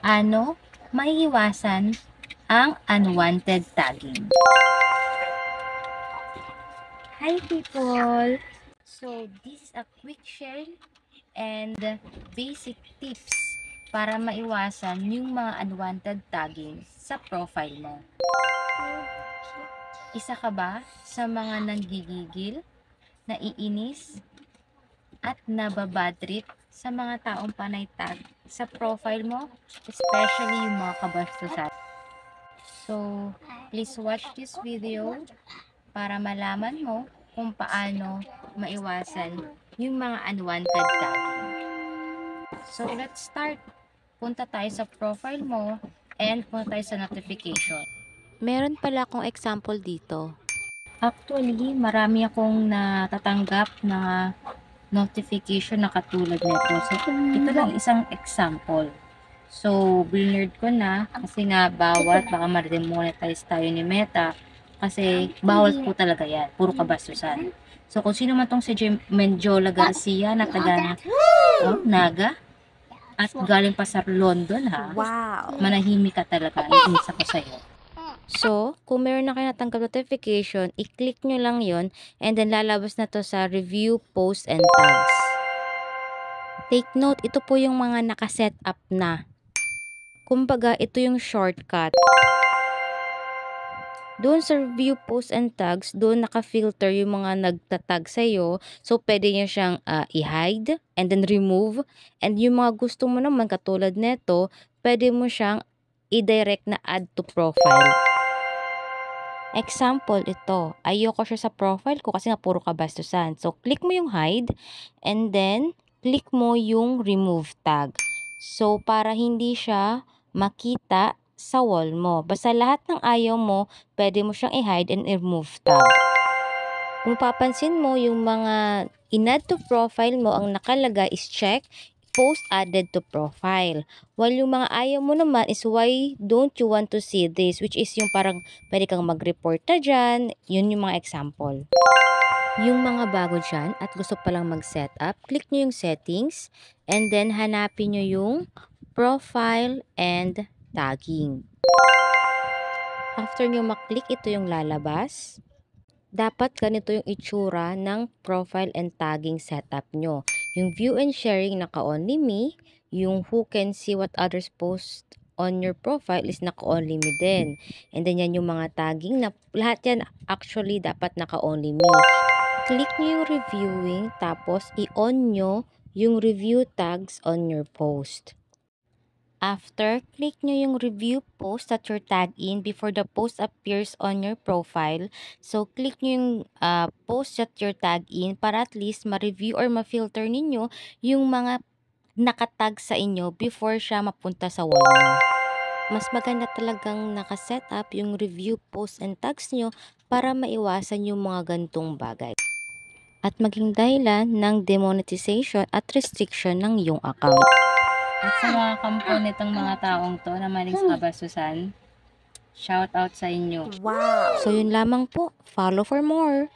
paano maiiwasan ang unwanted tagging. Hi people! So, this is a quick share and basic tips para maiwasan yung mga unwanted tagging sa profile mo. Isa ka ba sa mga nanggigigil, naiinis, at nababadtrip sa mga taong panay tag sa profile mo, especially yung mga kabastusan? So, please watch this video para malaman mo kung paano maiwasan yung mga unwanted tagging. So, let's start. Punta tayo sa profile mo and punta tayo sa notification. Meron pala akong example dito. Actually, marami akong natatanggap na notification na katulad nito. So, ito lang isang example. So, binerd ko na kasi nga bawat baka ma-demonetize tayo ni Meta kasi bawal po talaga yan. Puro kabastusan. So, kung sino man tong si Menjola Garcia na taga Naga at galing pa sa London ha. Wow! Manahimik ka talaga. Inis ako sa'yo. So, kung meron na kayo natanggap notification, i-click nyo lang yon and then lalabas na to sa review, post, and tags. Take note, ito po yung mga nakaset up na. Kumbaga, ito yung shortcut. Doon sa review, post, and tags, doon naka-filter yung mga nagtatag sa'yo. So, pwede nyo siyang i-hide and then remove. And yung mga gusto mo naman, katulad neto, pwede mo siyang i-direct na add to profile. Example, ito. Ayoko siya sa profile ko kasi nga puro kabastusan. So, click mo yung hide and then click mo yung remove tag. So, para hindi siya makita sa wall mo. Basta lahat ng ayaw mo, pwede mo siyang i-hide and remove tag. Kung papansin mo, yung mga in-add to profile mo, ang nakalagay is check, post added to profile. While yung mga ayaw mo naman is why don't you want to see this, which is yung parang pwede kang mag-report na dyan. Yun yung mga example. Yung mga bago dyan at gusto palang mag-setup, click nyo yung settings and then hanapin nyo yung profile and tagging. After nyo maklik, ito yung lalabas. Dapat ganito yung itsura ng profile and tagging setup nyo. Yung view and sharing naka-only me. Yung who can see what others post on your profile is naka-only me din. And then yan yung mga tagging na lahat yan actually dapat naka-only me. Click nyo yung reviewing tapos i-on nyo yung review tags on your post. After, click nyo yung review post that you're tagged in before the post appears on your profile. So, click nyo yung post that you're tagged in para at least ma-review or ma-filter ninyo yung mga nakatag sa inyo before siya mapunta sa wall nyo. Mas maganda talagang nakaset up yung review post and tags nyo para maiwasan yung mga gantong bagay. At maging dahilan ng demonetization at restriction ng iyong account. At sa mga kampo nitong mga taong to na maling sa kabastusan, shout out sa inyo. Wow! So yun lamang po. Follow for more.